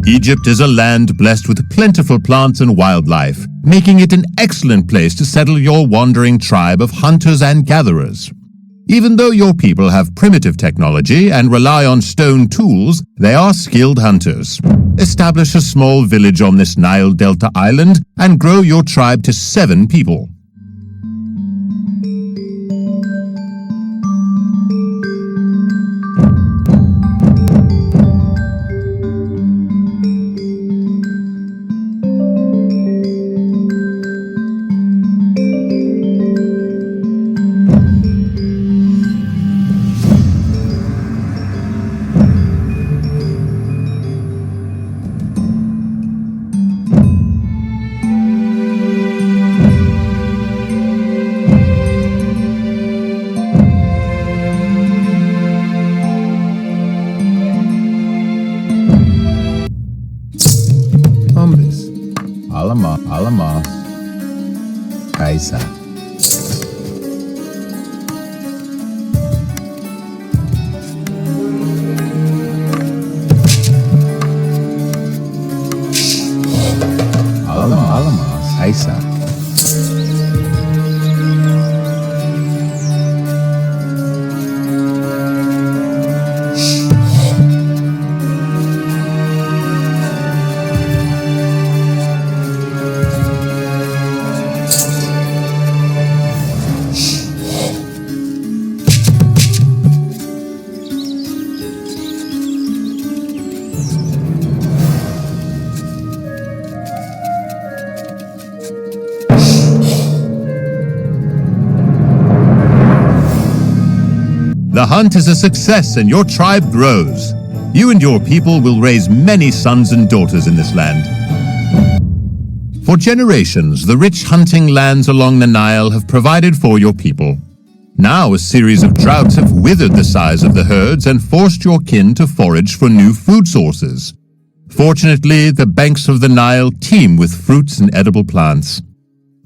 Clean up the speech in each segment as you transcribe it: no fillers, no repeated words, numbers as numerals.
Egypt is a land blessed with plentiful plants and wildlife, making it an excellent place to settle your wandering tribe of hunters and gatherers. Even though your people have primitive technology and rely on stone tools, they are skilled hunters. Establish a small village on this Nile Delta island and grow your tribe to 7 people. Alamos, Kaisa. Alamos, Kaisa. The hunt is a success and your tribe grows. You and your people will raise many sons and daughters in this land. For generations, the rich hunting lands along the Nile have provided for your people. Now a series of droughts have withered the size of the herds and forced your kin to forage for new food sources. Fortunately, the banks of the Nile teem with fruits and edible plants.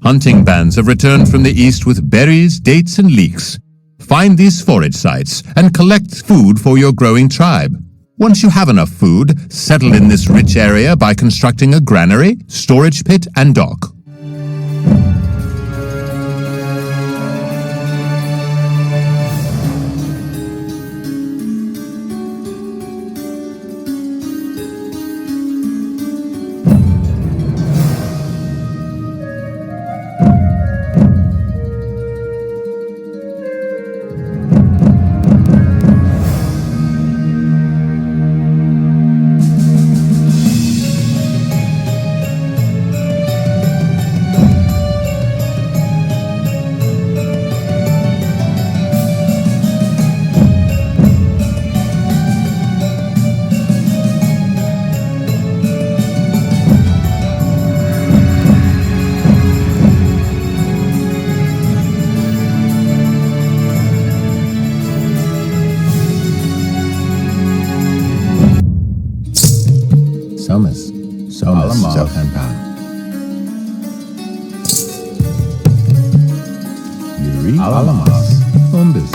Hunting bands have returned from the east with berries, dates, and leeks. Find these forage sites and collect food for your growing tribe. Once you have enough food, settle in this rich area by constructing a granary, storage pit, and dock. Somas, Jokanpa. Yuri, Alamos, Umbis.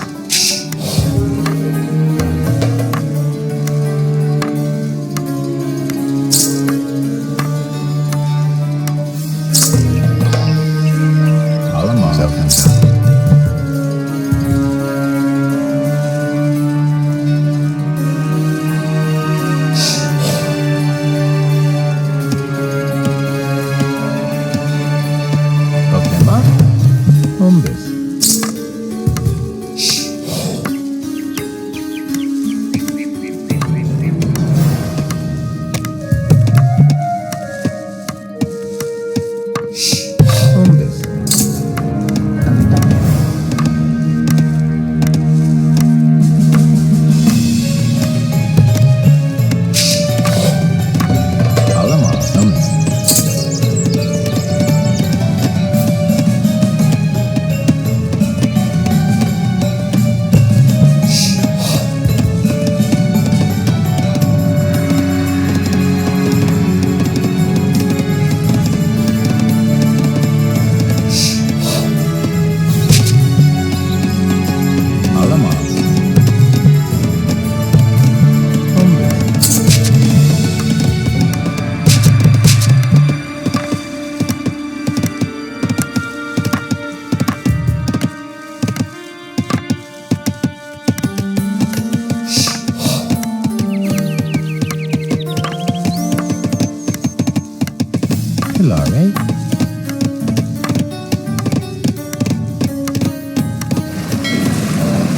Hilare.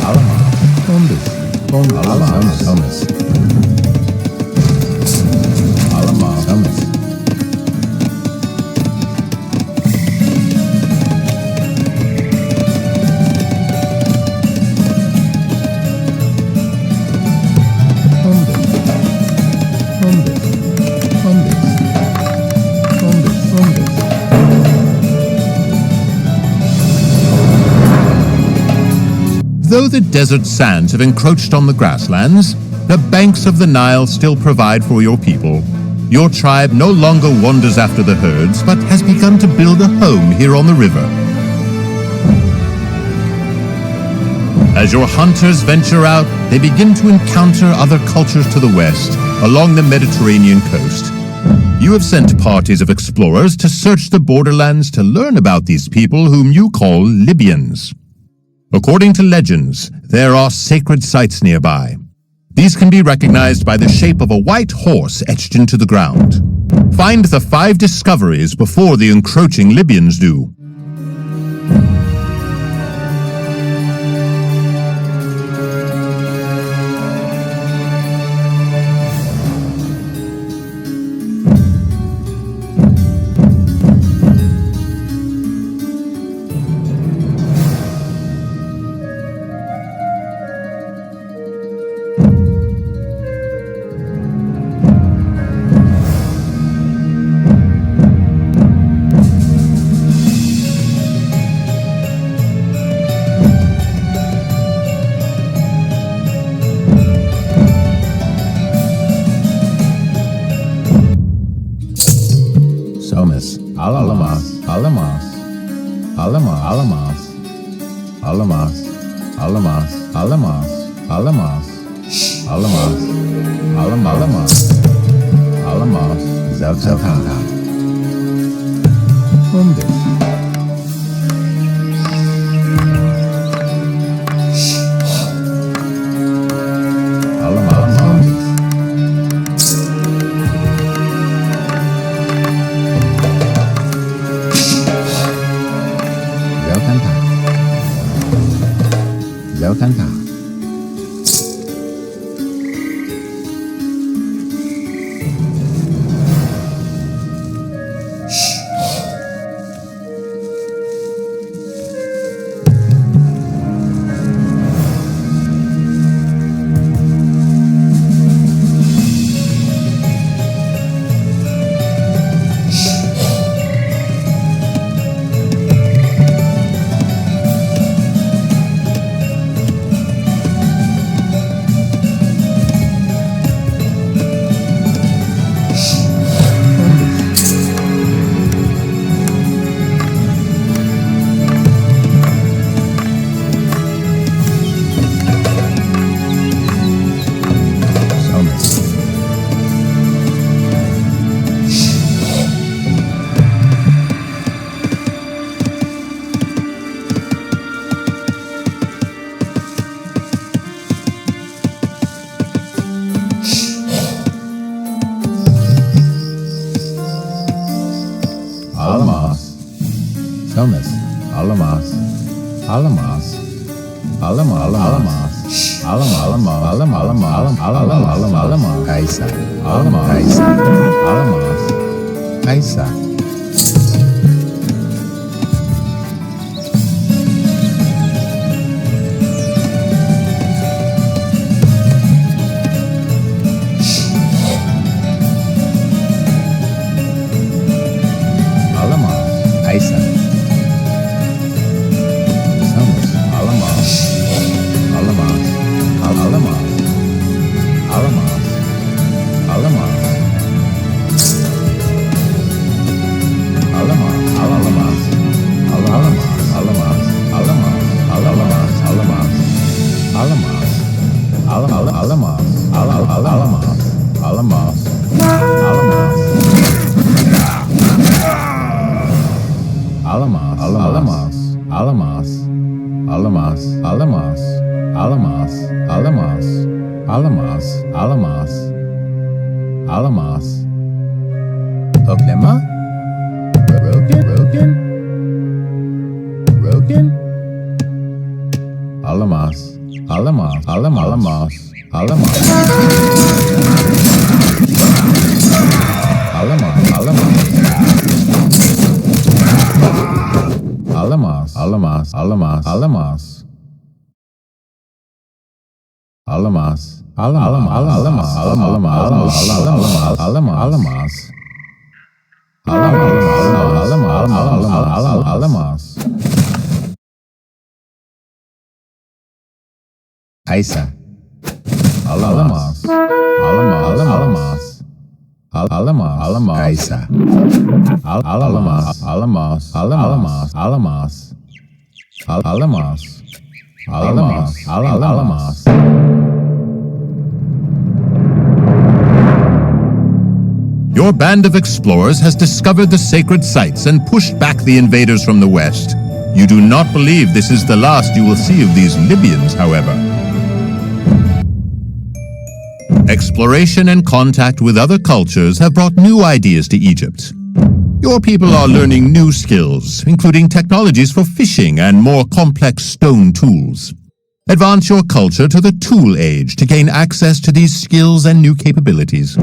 Alamos. Bombas. Bombas. Alamos. Thomas. Alamos. Thomas. Though the desert sands have encroached on the grasslands, the banks of the Nile still provide for your people. Your tribe no longer wanders after the herds, but has begun to build a home here on the river. As your hunters venture out, they begin to encounter other cultures to the west, along the Mediterranean coast. You have sent parties of explorers to search the borderlands to learn about these people whom you call Libyans. According to legends, there are sacred sites nearby. These can be recognized by the shape of a white horse etched into the ground. Find the 5 discoveries before the encroaching Libyans do. Somas. Alamos. Alamos. Alamos. Alamos. Alamos. Alamos. Alamos. Alamos. Alamos. Alamos. Zelkanta. Bombas. Zelkanta. Thomas. Alamos. Alamos. Alamos. Alamos. Alamos. Alamos. Alamos. Kaisa. Alamos. Kaisa. Alamos. Kaisa. Kaisa. Alamos. Oklema? Rogan. Alamas. Alamas. Alamas. Alamas. Alamas. Alamas. Alamas. Alamas. Alamas. Alamas. Alamas. Kaisa. Alamas. Kaisa. Alamas. Your band of explorers has discovered the sacred sites and pushed back the invaders from the west. You do not believe this is the last you will see of these Libyans, however. Exploration and contact with other cultures have brought new ideas to Egypt. Your people are learning new skills, including technologies for fishing and more complex stone tools. Advance your culture to the tool age to gain access to these skills and new capabilities.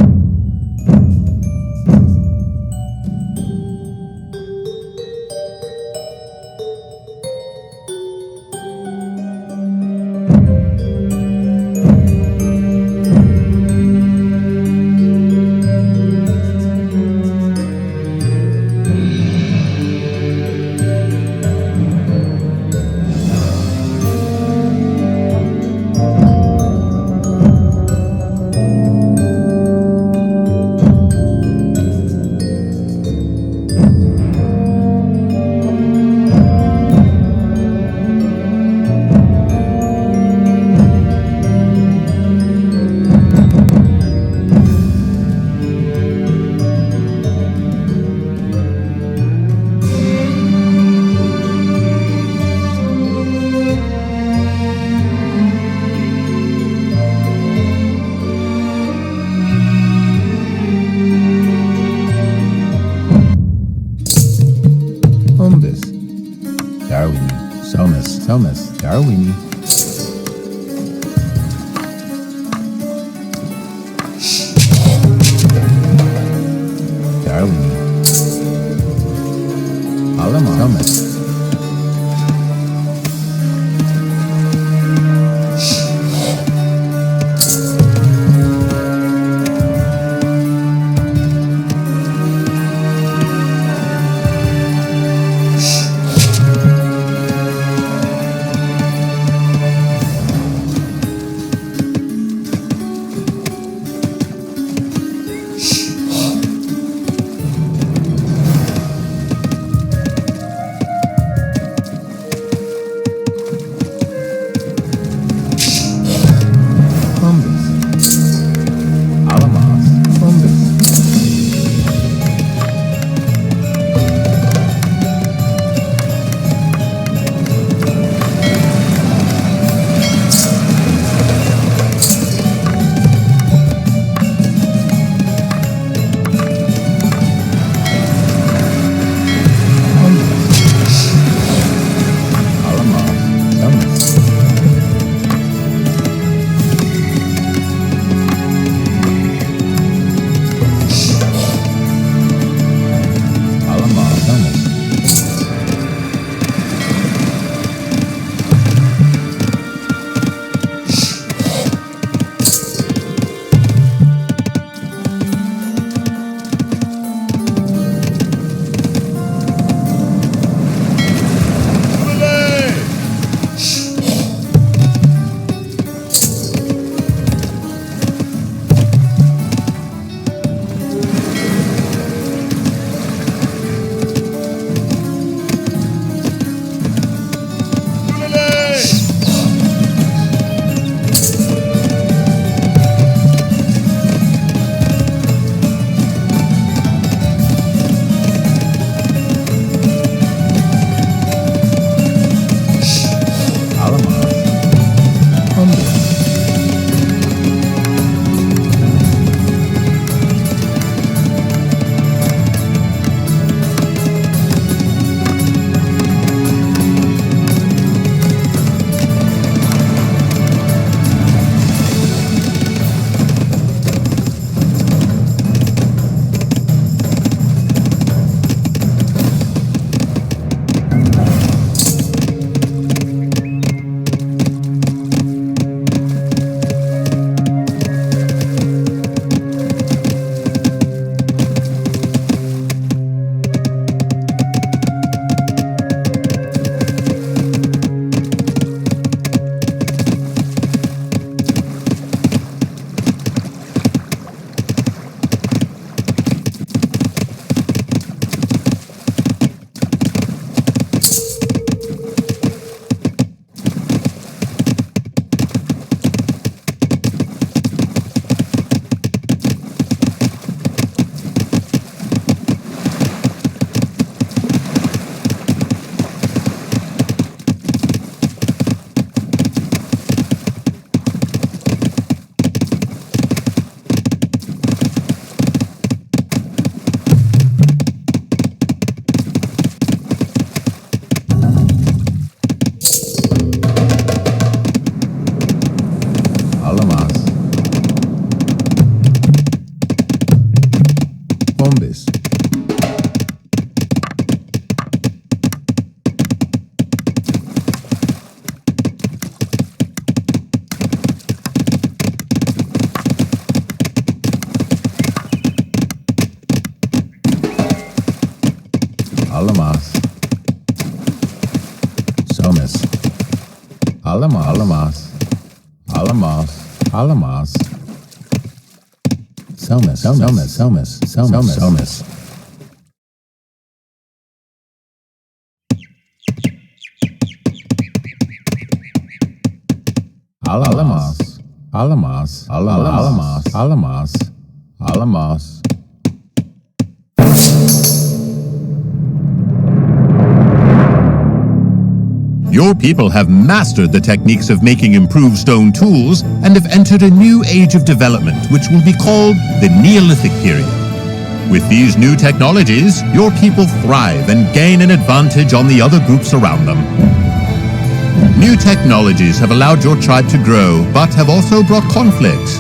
Darwini. Alamas. zombies. Alamas. Zombies. Alamas. Zombies. Alamas. Your people have mastered the techniques of making improved stone tools and have entered a new age of development which will be called the Neolithic period. With these new technologies, your people thrive and gain an advantage on the other groups around them. New technologies have allowed your tribe to grow, but have also brought conflicts.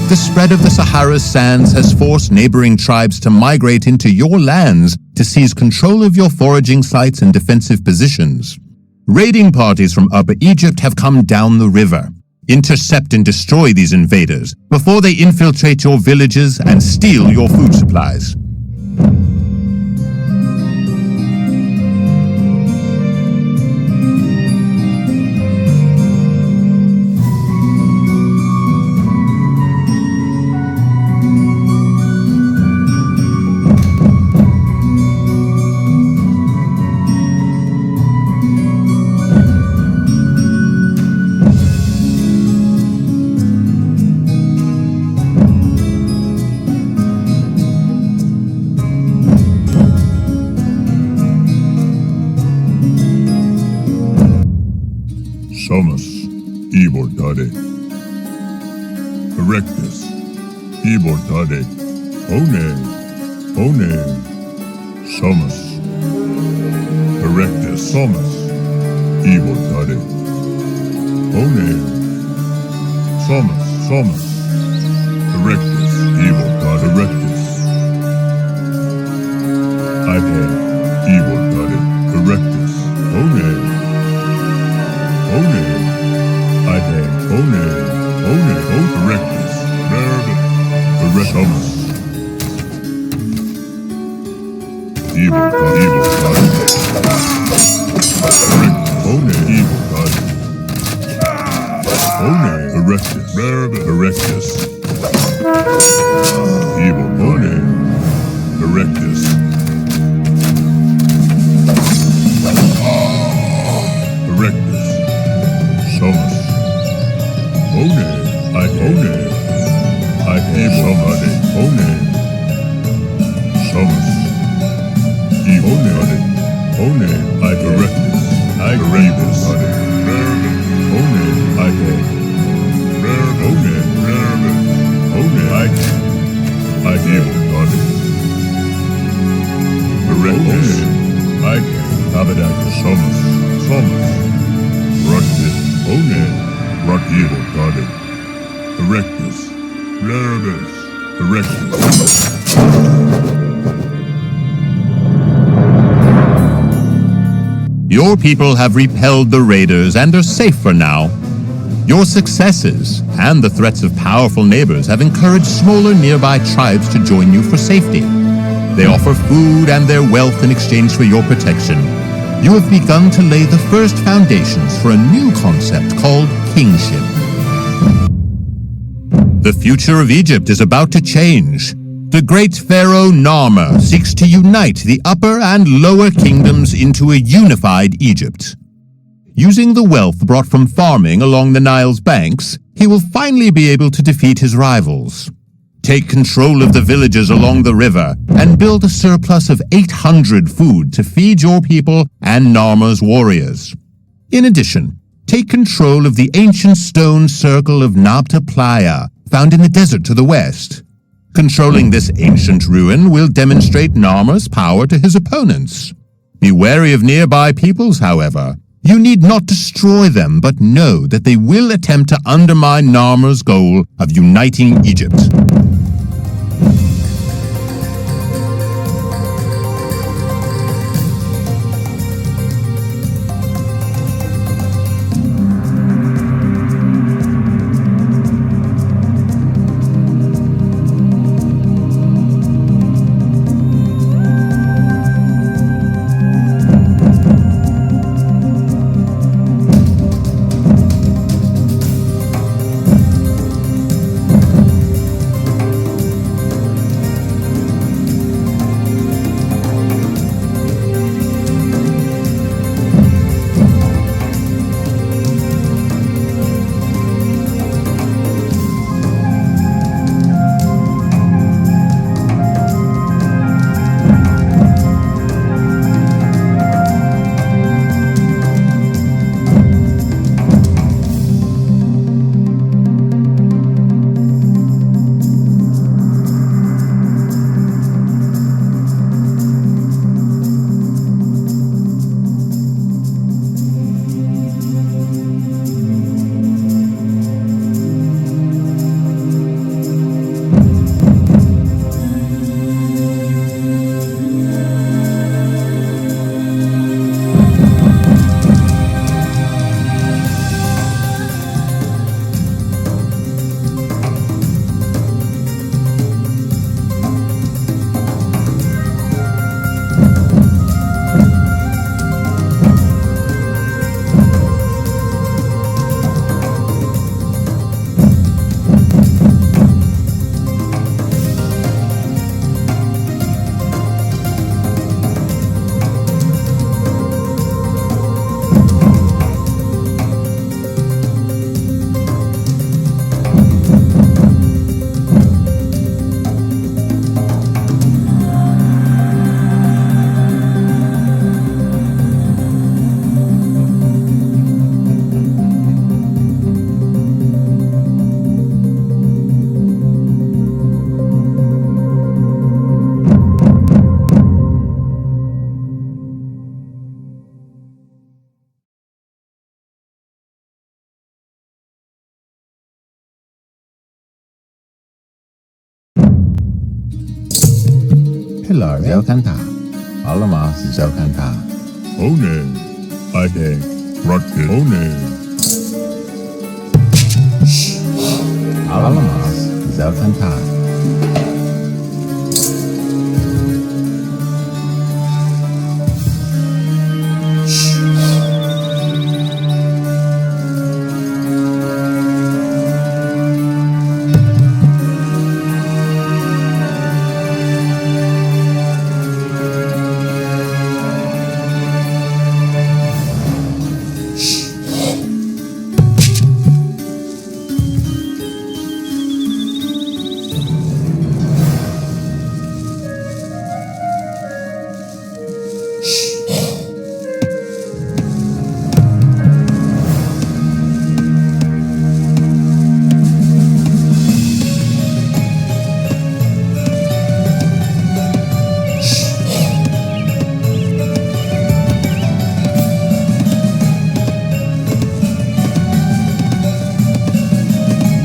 The spread of the Sahara's sands has forced neighboring tribes to migrate into your lands to seize control of your foraging sites and defensive positions. Raiding parties from Upper Egypt have come down the river. Intercept and destroy these invaders before they infiltrate your villages and steal your food supplies. Samus, Ibortade. Erectus, Ibortade. One. Samus. Erectus, Samus, Ibortade. One. Samus. Erectus, Ibortade. Erectus. Ide, Ibortade. Erectus. One. Erectus, Samus. Evil God. Evil God. Erectus, Erectus. Evil Erectus. Erectus. Samus. I have somebody. Samus. Evil I direct this. I direct this. I evil direct this. I Abadaka Samus. Rock this. Rock evil guarded. Erectus. Nervous. Erectus. Your people have repelled the raiders and are safe for now. Your successes and the threats of powerful neighbors have encouraged smaller nearby tribes to join you for safety. They offer food and their wealth in exchange for your protection. You have begun to lay the first foundations for a new concept called kingship. The future of Egypt is about to change. The great pharaoh Narmer seeks to unite the upper and lower kingdoms into a unified Egypt. Using the wealth brought from farming along the Nile's banks, he will finally be able to defeat his rivals. Take control of the villages along the river and build a surplus of 800 food to feed your people and Narmer's warriors. In addition, take control of the ancient stone circle of Nabta Playa, found in the desert to the west. Controlling this ancient ruin will demonstrate Narmer's power to his opponents. Be wary of nearby peoples, however. You need not destroy them, but know that they will attempt to undermine Narmer's goal of uniting Egypt. Pilar Zelkanta. Alamas Zelkanta. One. Ade. Rocket. One. Alamas Zelkanta.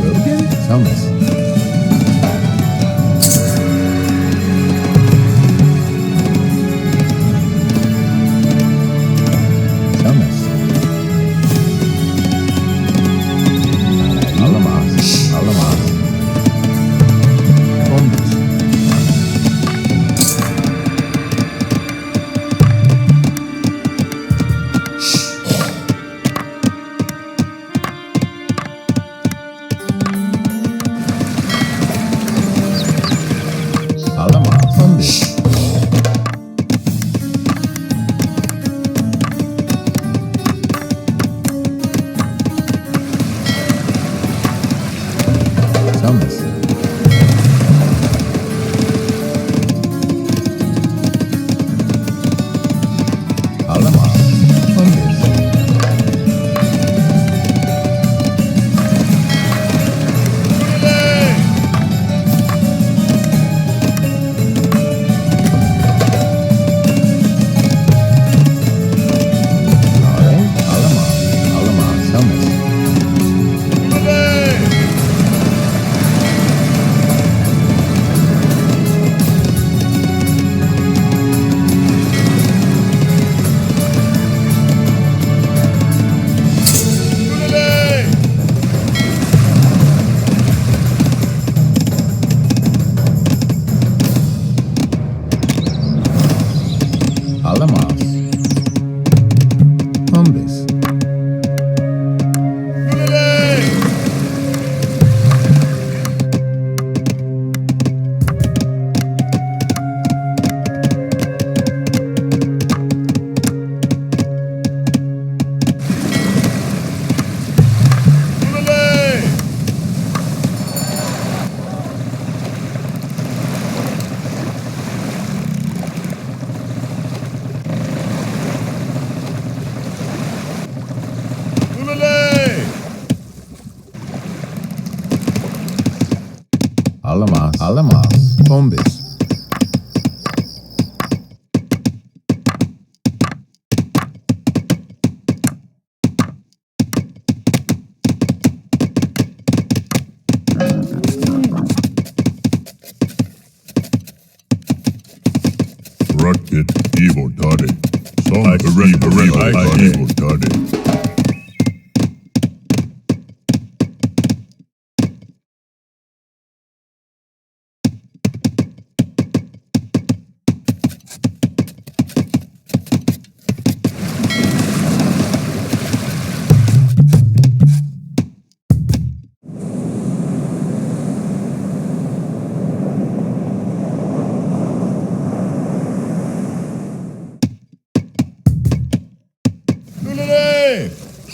Rogan? Thomas. Thomas. Alamas. Alamas. Bombus. Alamas. Bombus. Thomas. Alamas. Bombus. Lare. Alamas. Alamas. Thomas. Alamas. Bombus. Alamas. Alamas. Bombus. Rocket. Evil Daddy. Some evil Daddy.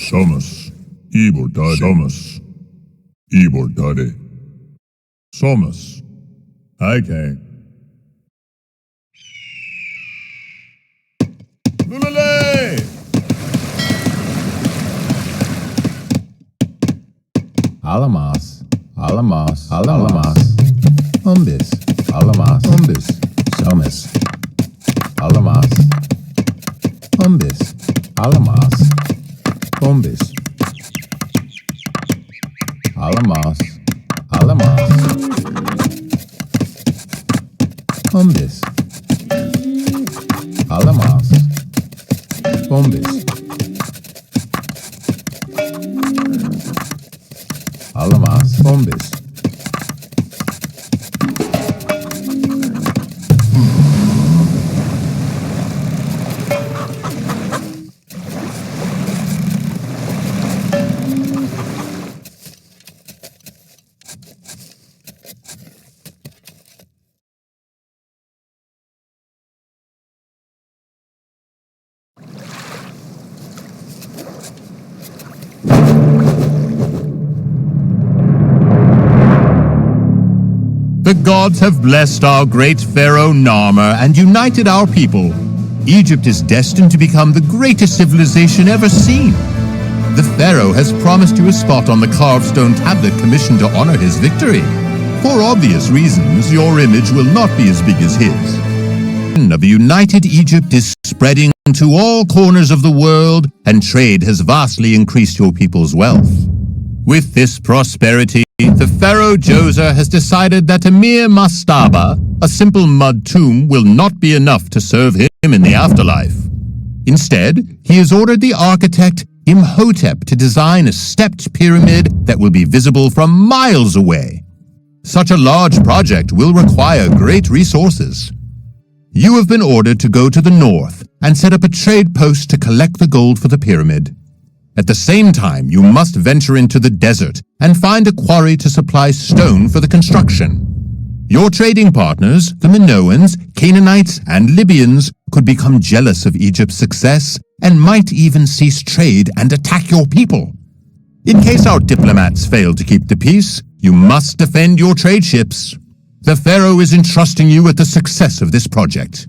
Somos. Evil Daddy. Somos. Evil Daddy. Somos. Okay. Alamas. Alamas. Alamas. Bombus. Alamas. Bombus. Somas. Alamas. Bombus. Alamas. Bombus. Alamas. Alamas. Bombus. Alamaz. Bombes. Alamaz. Bombes. The gods have blessed our great pharaoh Narmer and united our people. Egypt is destined to become the greatest civilization ever seen. The pharaoh has promised you a spot on the carved stone tablet commissioned to honor his victory. For obvious reasons, your image will not be as big as his. Of a united Egypt is spreading to all corners of the world, and trade has vastly increased your people's wealth. With this prosperity, the pharaoh Djoser has decided that a mere mastaba, a simple mud tomb, will not be enough to serve him in the afterlife. Instead, he has ordered the architect Imhotep to design a stepped pyramid that will be visible from miles away. Such a large project will require great resources. You have been ordered to go to the north and set up a trade post to collect the gold for the pyramid. At the same time, you must venture into the desert and find a quarry to supply stone for the construction. Your trading partners, the Minoans, Canaanites, and Libyans, could become jealous of Egypt's success and might even cease trade and attack your people. In case our diplomats fail to keep the peace, you must defend your trade ships. The pharaoh is entrusting you with the success of this project.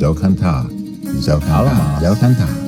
Zokanta. Zokala. Zokanta.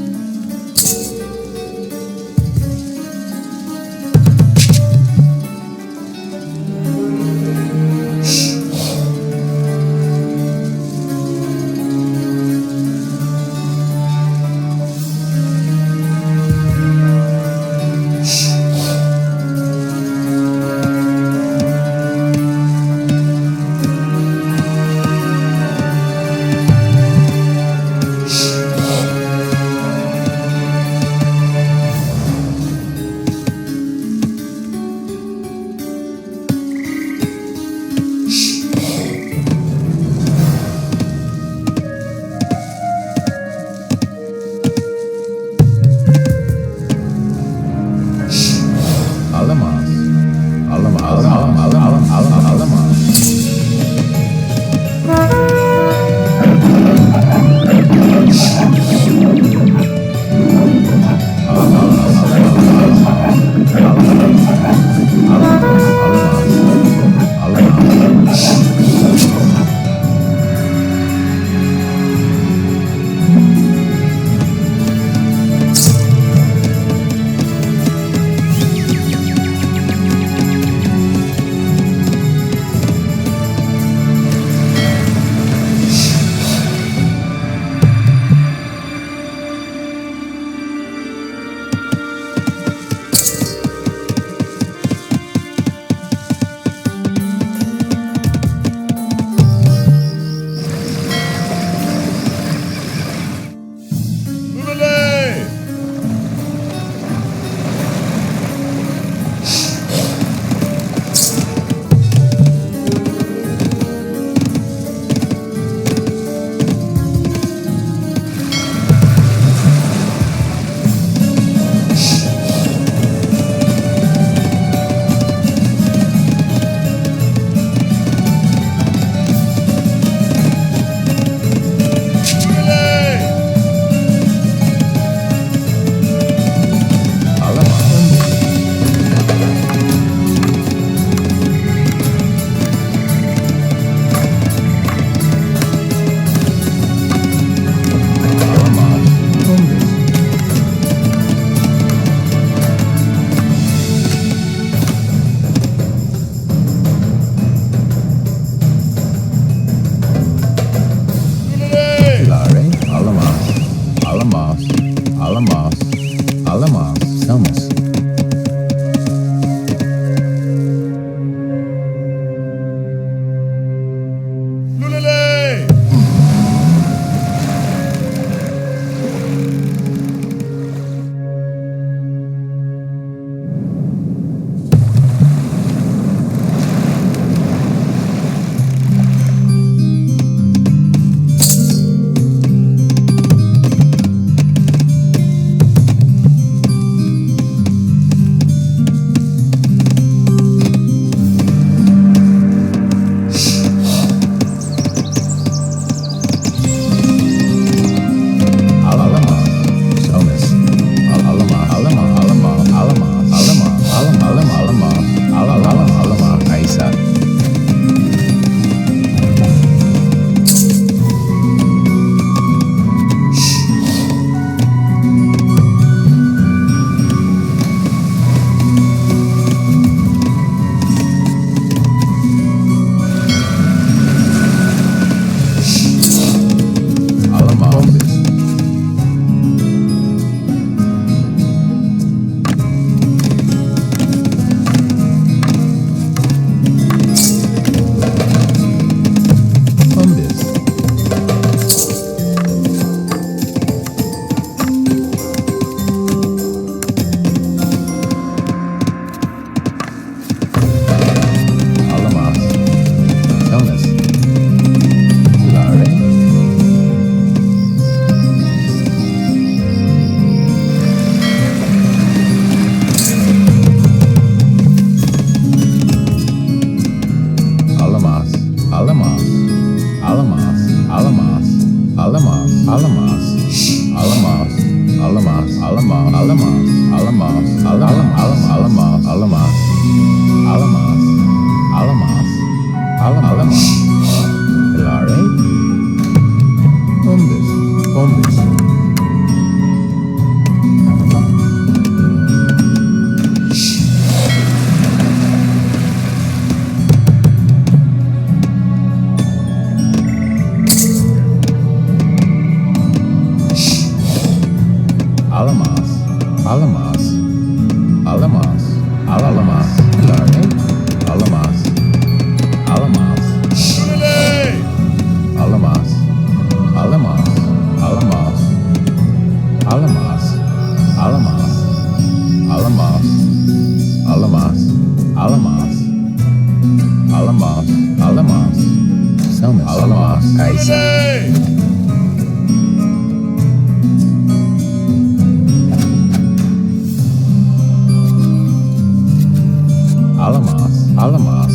Alamaz.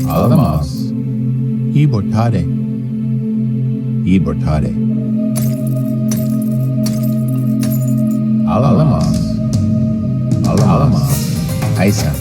Alamaz. Ibortare. Ibortare. Alamaz. Alamaz. Aisa.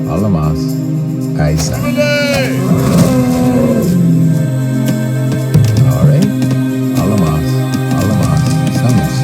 Alamaz. Aisa. Alright. Alamaz. Alamaz. Samus.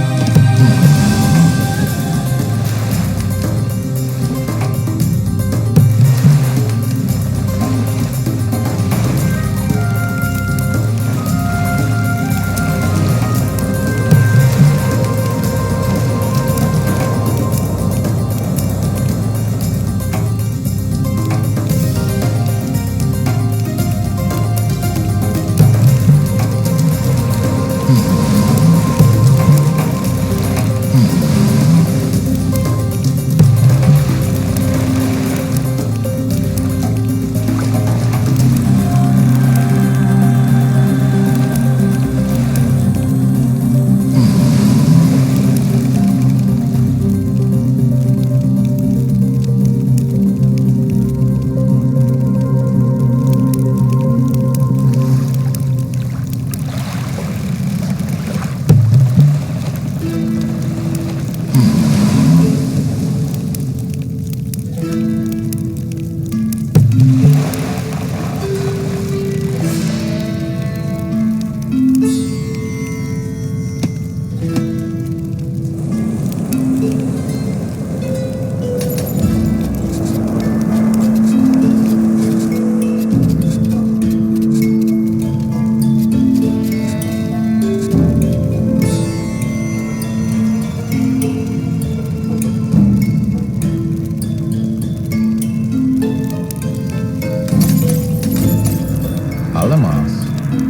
Alamaz.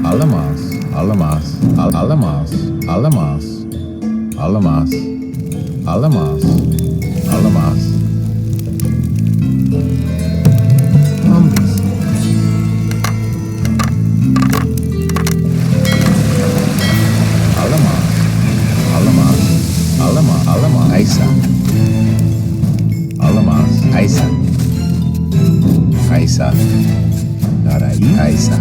Alamaz. Alamaz. Alamaz. Alamaz. Alamaz. Alamaz. Alamaz. Ambis. Alamaz. Alamaz. Alamaz. Alamaz. Aisa. Alamaz. Aisa. Aisa. Darai. Aisa.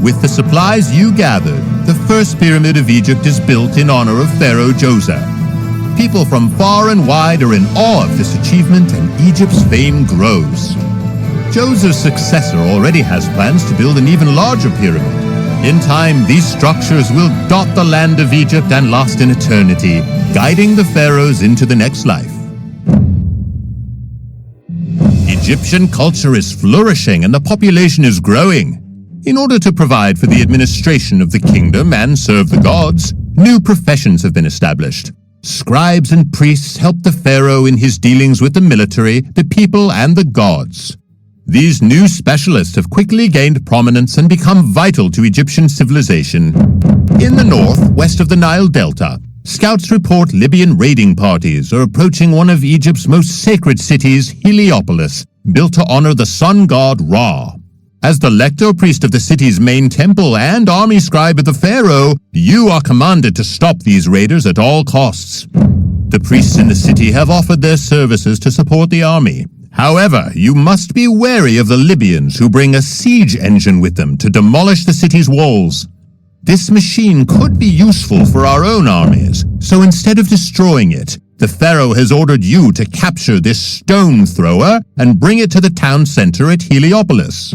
With the supplies you gathered, the first pyramid of Egypt is built in honor of Pharaoh Djoser. People from far and wide are in awe of this achievement, and Egypt's fame grows. Djoser's successor already has plans to build an even larger pyramid. In time, these structures will dot the land of Egypt and last in eternity, guiding the pharaohs into the next life. Egyptian culture is flourishing and the population is growing. In order to provide for the administration of the kingdom and serve the gods, new professions have been established. Scribes and priests help the pharaoh in his dealings with the military, the people, and the gods. These new specialists have quickly gained prominence and become vital to Egyptian civilization. In the north, west of the Nile Delta, scouts report Libyan raiding parties are approaching one of Egypt's most sacred cities, Heliopolis, built to honor the sun god Ra. As the lector priest of the city's main temple and army scribe of the pharaoh, you are commanded to stop these raiders at all costs. The priests in the city have offered their services to support the army. However, you must be wary of the Libyans who bring a siege engine with them to demolish the city's walls. This machine could be useful for our own armies, so instead of destroying it, the pharaoh has ordered you to capture this stone thrower and bring it to the town center at Heliopolis.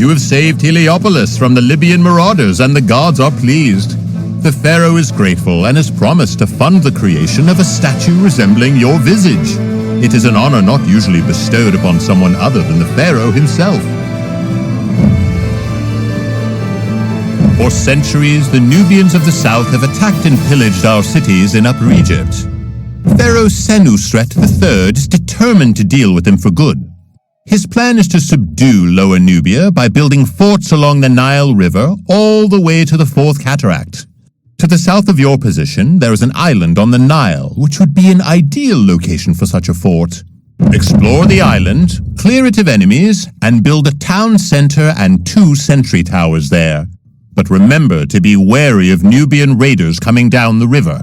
You have saved Heliopolis from the Libyan marauders, and the gods are pleased. The pharaoh is grateful and has promised to fund the creation of a statue resembling your visage. It is an honor not usually bestowed upon someone other than the pharaoh himself. For centuries, the Nubians of the south have attacked and pillaged our cities in Upper Egypt. Pharaoh Senusret III is determined to deal with them for good. His plan is to subdue Lower Nubia by building forts along the Nile River all the way to the Fourth Cataract. To the south of your position, there is an island on the Nile, which would be an ideal location for such a fort. Explore the island, clear it of enemies, and build a town center and 2 sentry towers there. But remember to be wary of Nubian raiders coming down the river.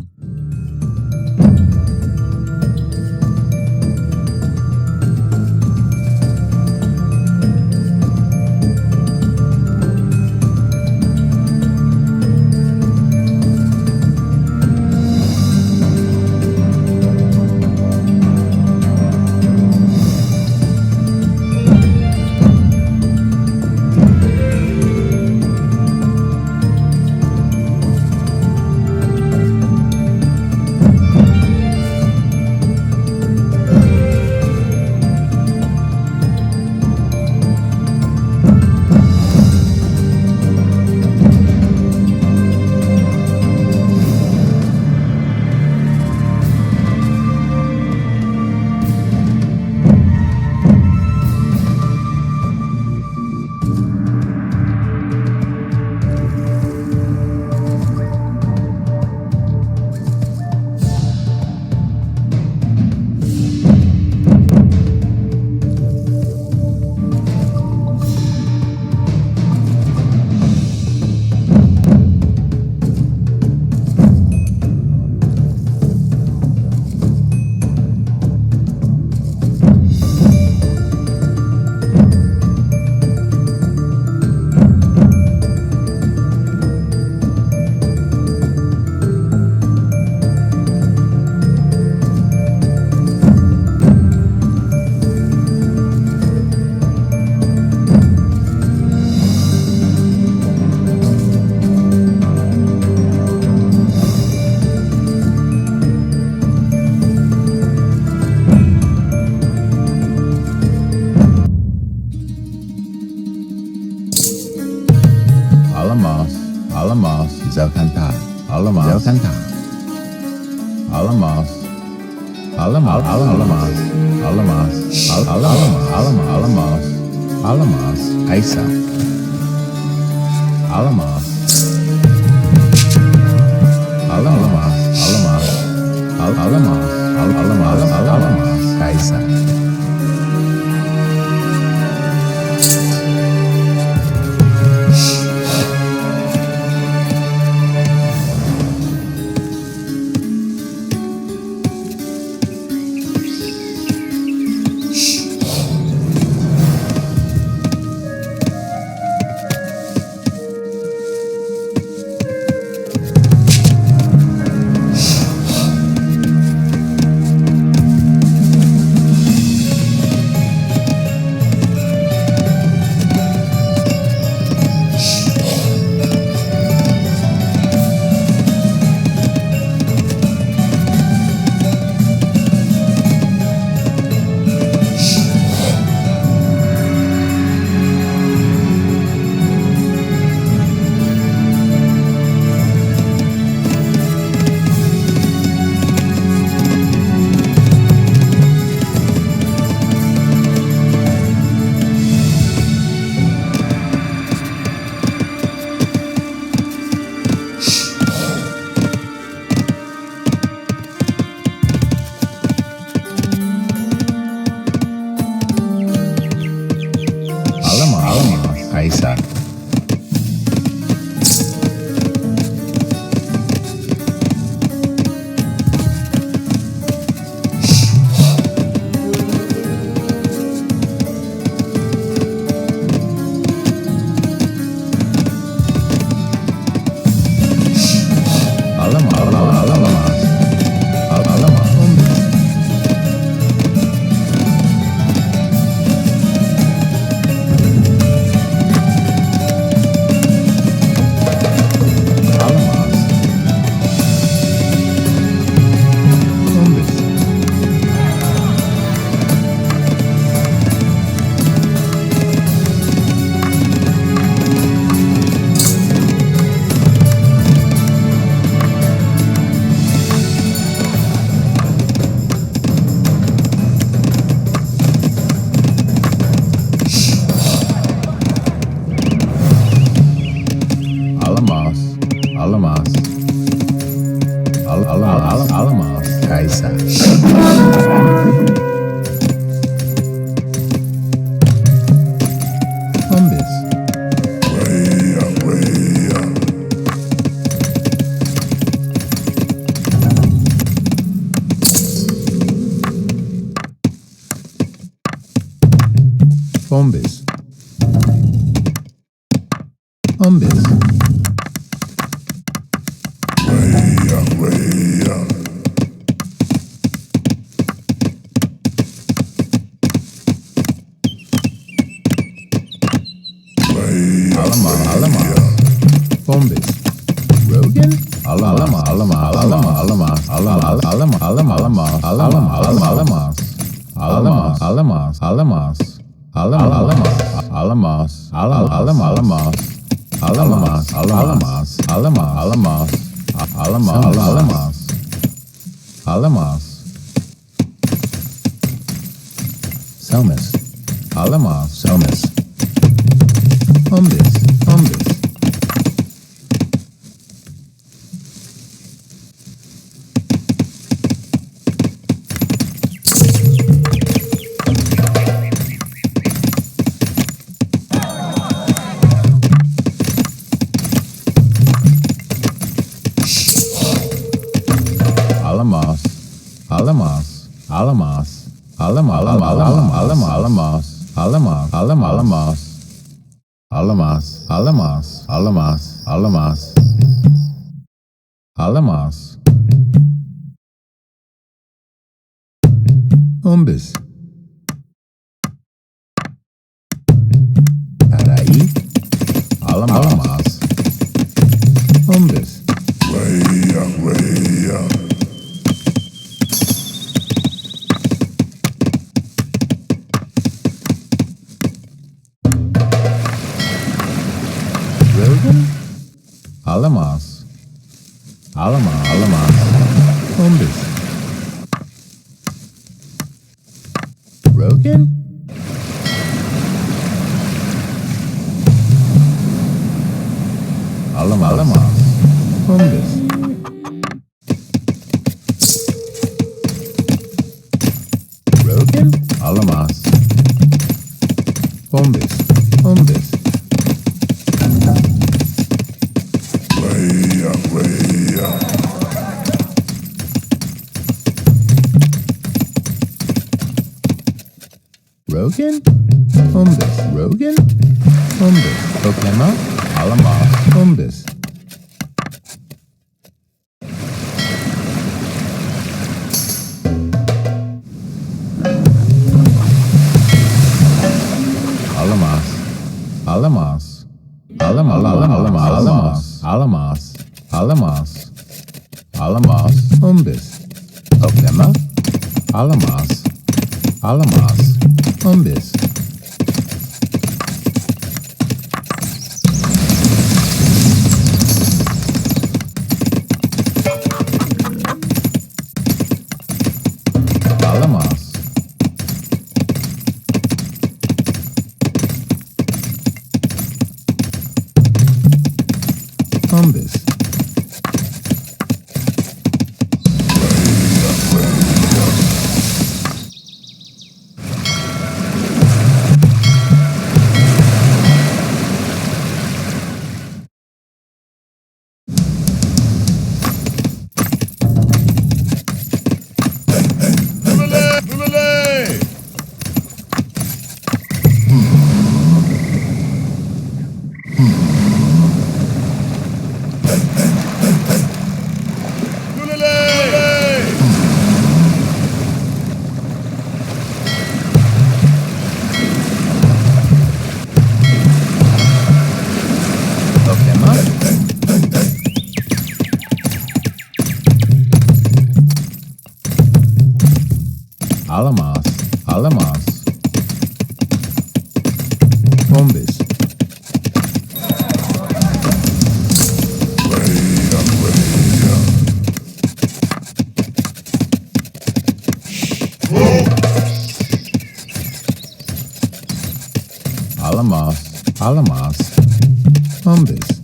Alamos, Zelkanta, Alamos, Zelkanta, Alamos, Alamos, Alamos, Kaisa, Alamos, Alamos, Kaisa. Bombis. Bombis. Alama. Bombis. Rogan? Alama. Selmas. Bombis. Alamas. Bombis. Paraí. Alamas. Bombis. Rogan? Alamas. Bombis. Rogan? Alamas. Bombis. Rogan? Alamas. Bombis. Rogan? Bombis. Pokemon? Alamas. Bombis. Alamas. Bombis. Pokemon? Alamas. Bombis. Bombis. Alamas. Bombis. Alamas. Bombis.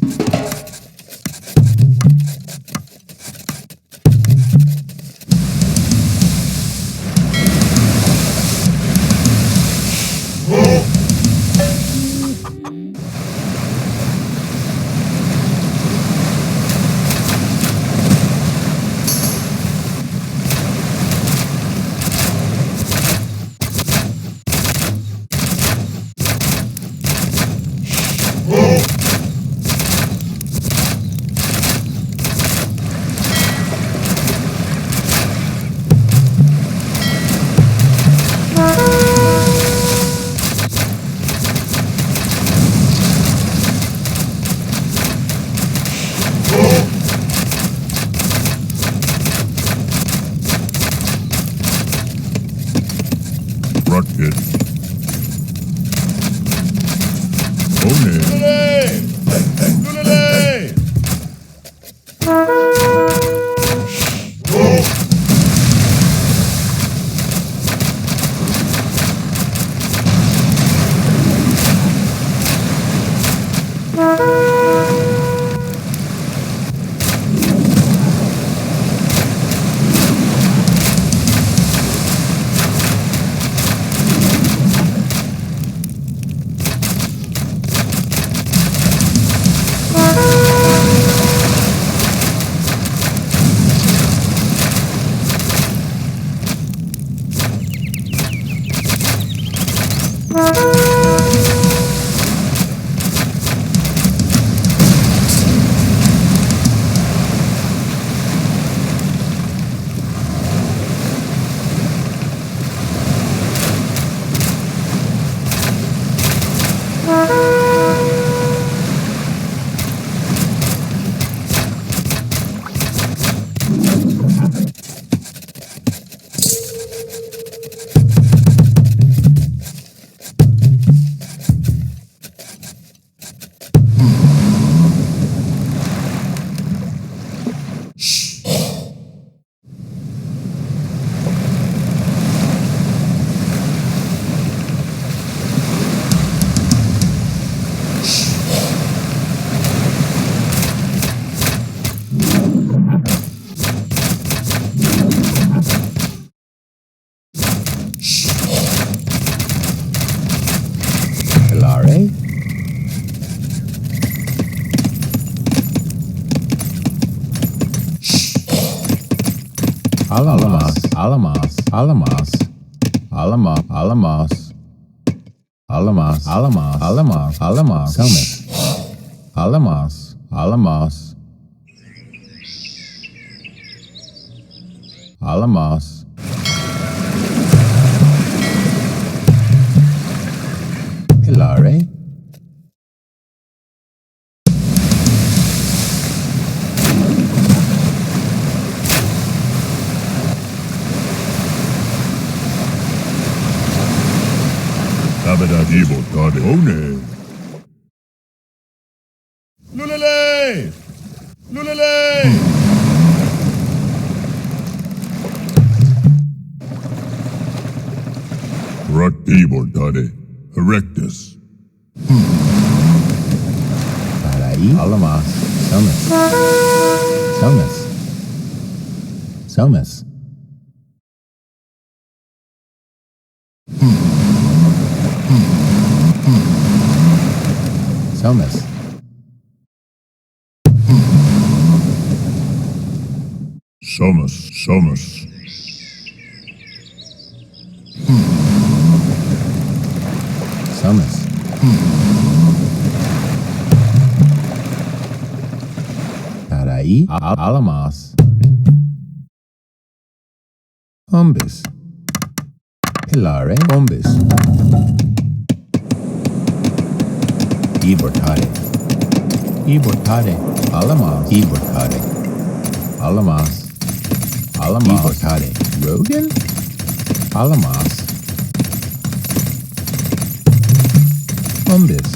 Hilare. Alamas, alamas, alamas, alamas, alamas, alamas, alamas, alamas, alamas, helmet, alamas, alamas, alamas, Hilare. Abada Ibo Tade. One. Lulele! Lulele! Rak Ibo Tade. Erectus. Parai, alamas, selmas, selmas, selmas. Selmas. Somus. Somus. Selmas. Parai, alamas. Umbis. Hilare, umbis. Ibortade. Ibortade. Alamas. Ibortade. Alamas. Alamas. Ibortade. Rogan? Alamas. Umbis.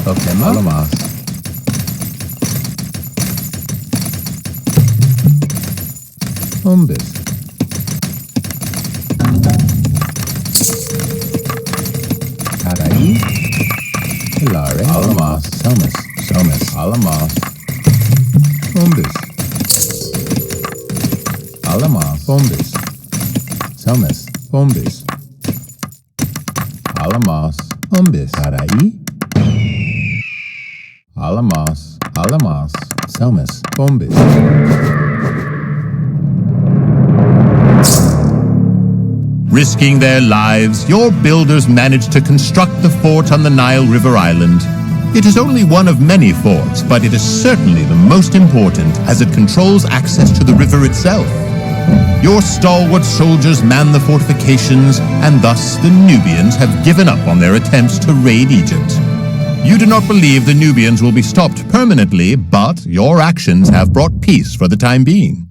Okema. Alamas. Umbis. Parai. Hilare. Alamas. Selmas. Selmas. Alamas. Umbis. Alamas. Umbis. Selmas. Umbis. Alamas. Umbis. Parai. Alamas. Alamas. Selmas. Umbis. Risking their lives, your builders managed to construct the fort on the Nile River Island. It is only one of many forts, but it is certainly the most important as it controls access to the river itself. Your stalwart soldiers man the fortifications, and thus the Nubians have given up on their attempts to raid Egypt. You do not believe the Nubians will be stopped permanently, but your actions have brought peace for the time being.